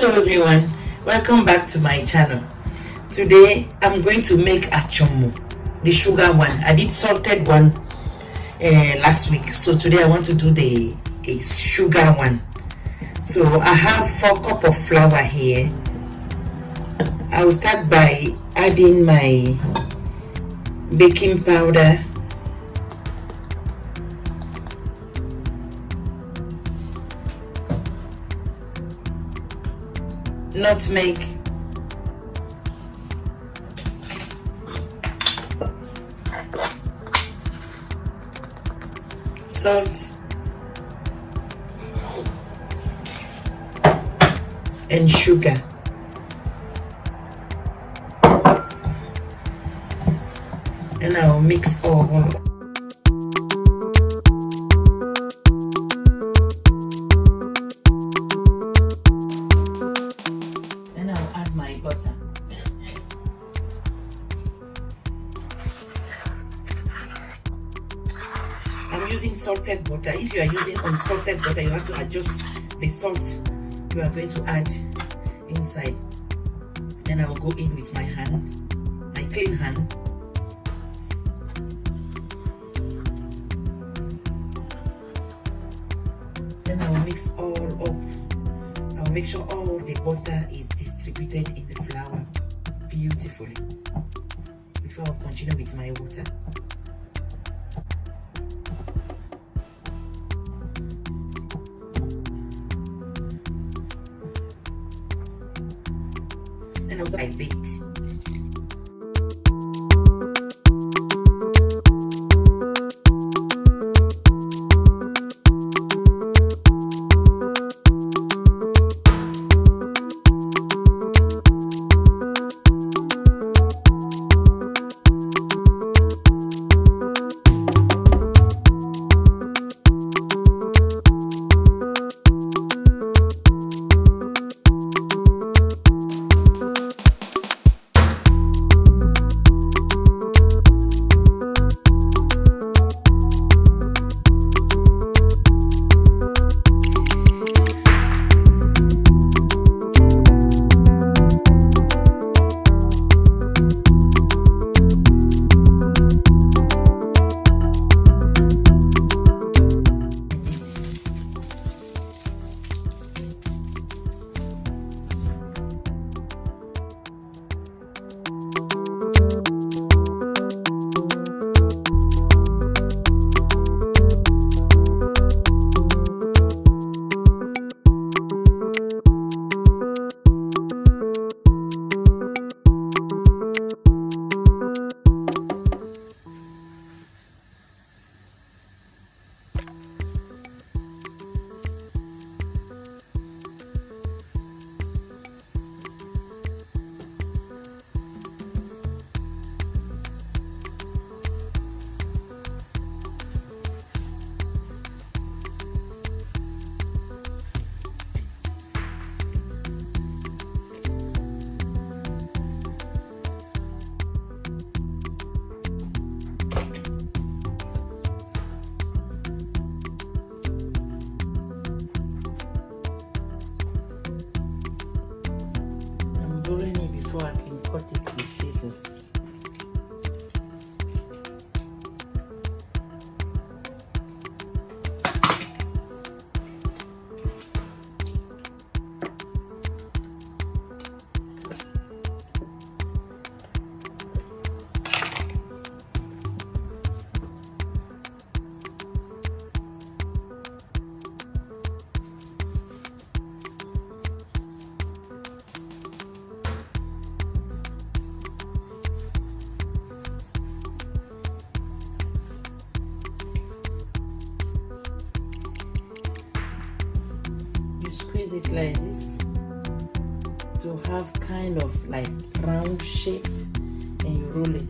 Hello everyone, welcome back to my channel. Today I'm going to make achomon, the sugar one. I did salted one last week, so today I want to do the sugar one. So I have 4 cups of flour here. I will start by adding my baking powder, nutmeg, salt, and sugar. And I will mix all. Then I'll add my butter. I'm using salted butter. If you are using unsalted butter, you have to adjust the salt you are going to add inside. Then I will go in with my hand, my clean hand. Then I will mix all up. I will make sure all the butter is distributed in the flour beautifully before I continue with my water. Then also I bake. Rolling it before I can cut it with scissors. Squeeze it like this to have kind of like round shape, and you roll it.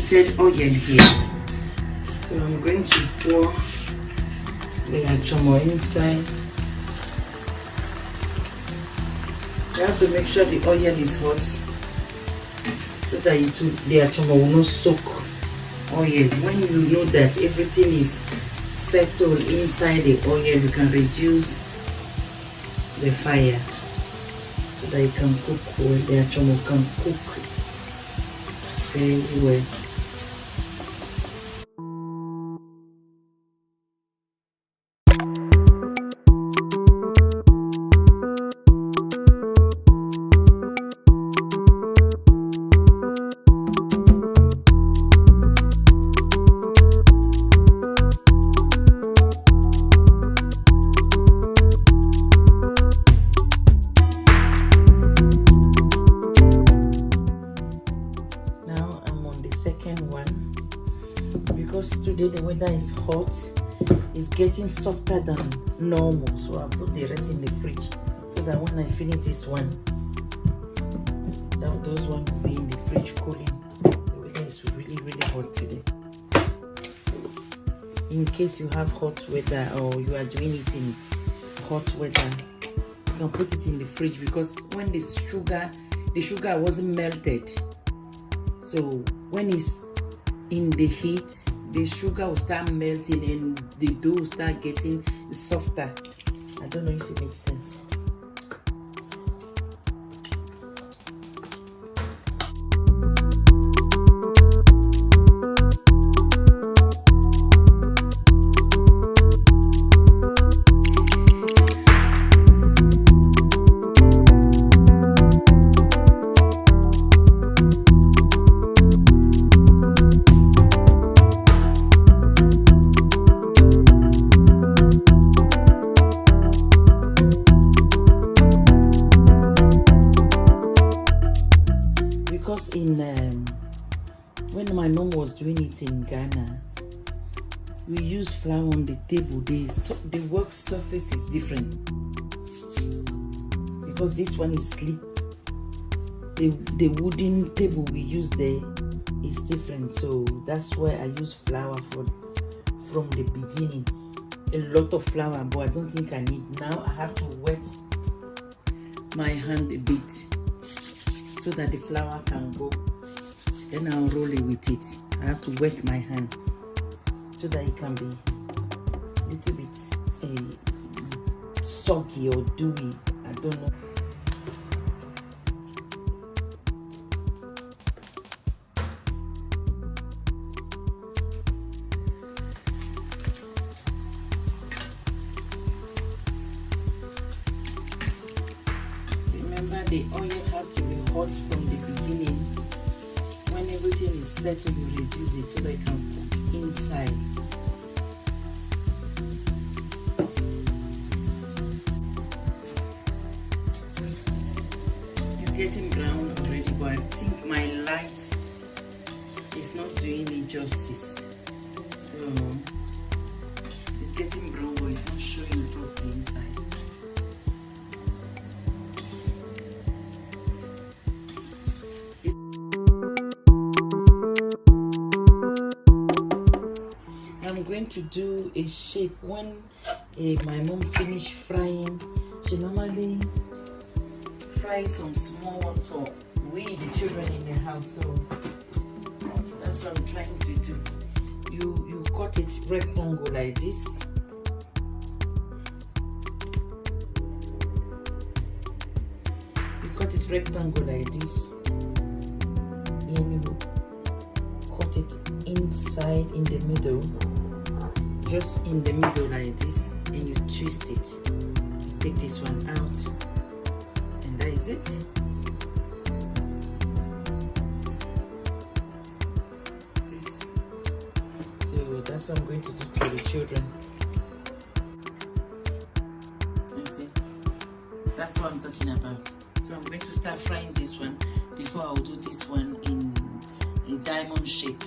heated oil here. So I'm going to pour the achomon inside. You have to make sure the oil is hot so that the achomon will not soak oil. When you know that everything is settled inside the oil, you can reduce the fire so that it can cook well. The achomon can cook very well. Because today the weather is hot, it's getting softer than normal, so I'll put the rest in the fridge so that when I finish this one, those ones will be in the fridge cooling. The weather is really hot today. In case you have hot weather or you are doing it in hot weather, you can put it in the fridge, because when the sugar wasn't melted, so when it's in the heat, the sugar will start melting and the dough will start getting softer. I don't know if it makes sense. Because when my mom was doing it in Ghana, we use flour on the table. The work surface is different because this one is slick. The wooden table we use there is different, so that's why I use flour from the beginning. A lot of flour, but I don't think I need. Now I have to wet my hand a bit so that the flour can go. Then I'll roll it with it. I have to wet my hand so that it can be a little bit soggy or dewy. I don't know. Remember, the oil has to be hot from the beginning. When everything is settled, you reduce it so that it can cook inside. It's getting brown already, but I think my light is not doing it justice. So it's getting brown, but it's not showing properly inside. I'm going to do a shape. When my mom finished frying, she normally fries some small one for we the children in the house, so that's what I'm trying to do. You cut it rectangle like this. You cut it rectangle like this, and you cut it inside in the middle, just in the middle like this, and you twist it. Take this one out, and that is it. So that's what I'm going to do for the children. You see, that's what I'm talking about. So I'm going to start frying this one before I'll do this one in a diamond shape.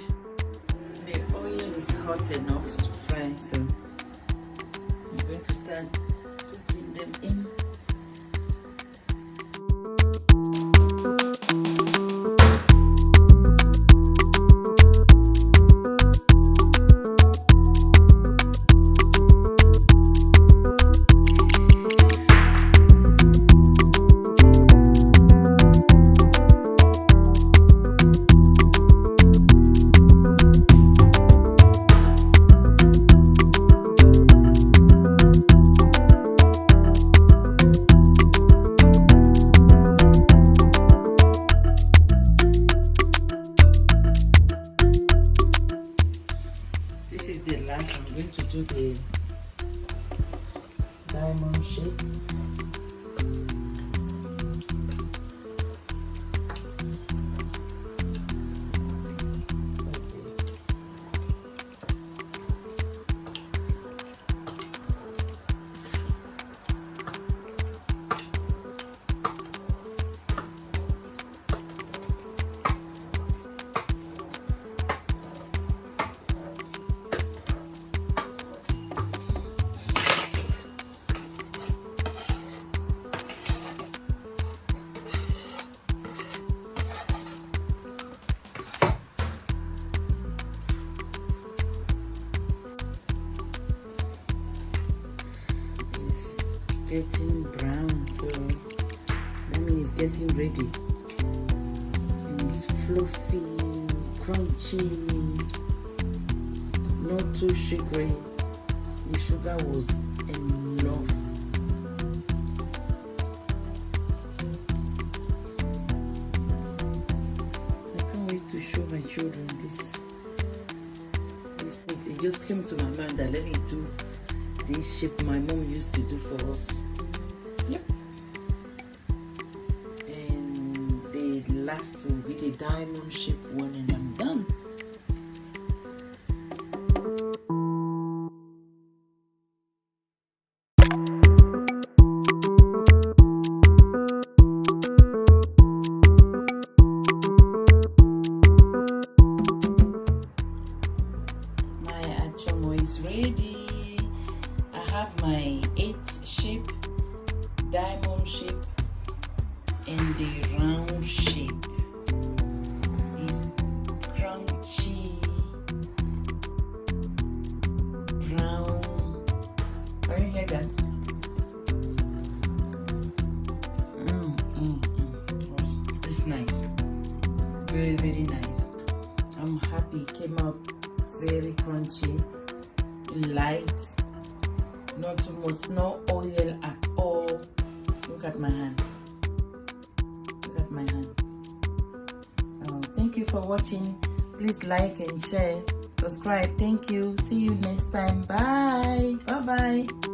The oil is hot enough to fry, so I'm going to start putting them in. diamond shape. Getting brown, so that means it's getting ready, and it's fluffy, crunchy, not too sugary. The sugar was enough. I can't wait to show my children this. It just came to my mind that let me do this shape my mom used to do for us. Yep. And the last will be the diamond shape one, and I'm done. My achomo is ready. I have my 8 shape, diamond shape, and the round shape. It's crunchy, brown. Can you hear that? It's nice. Very, very nice. I'm happy it came out very crunchy, light. Not too much, no oil at all. Look at my hand. Look at my hand. Thank you for watching. Please like and share. Subscribe. Thank you. See you next time. Bye. Bye-bye.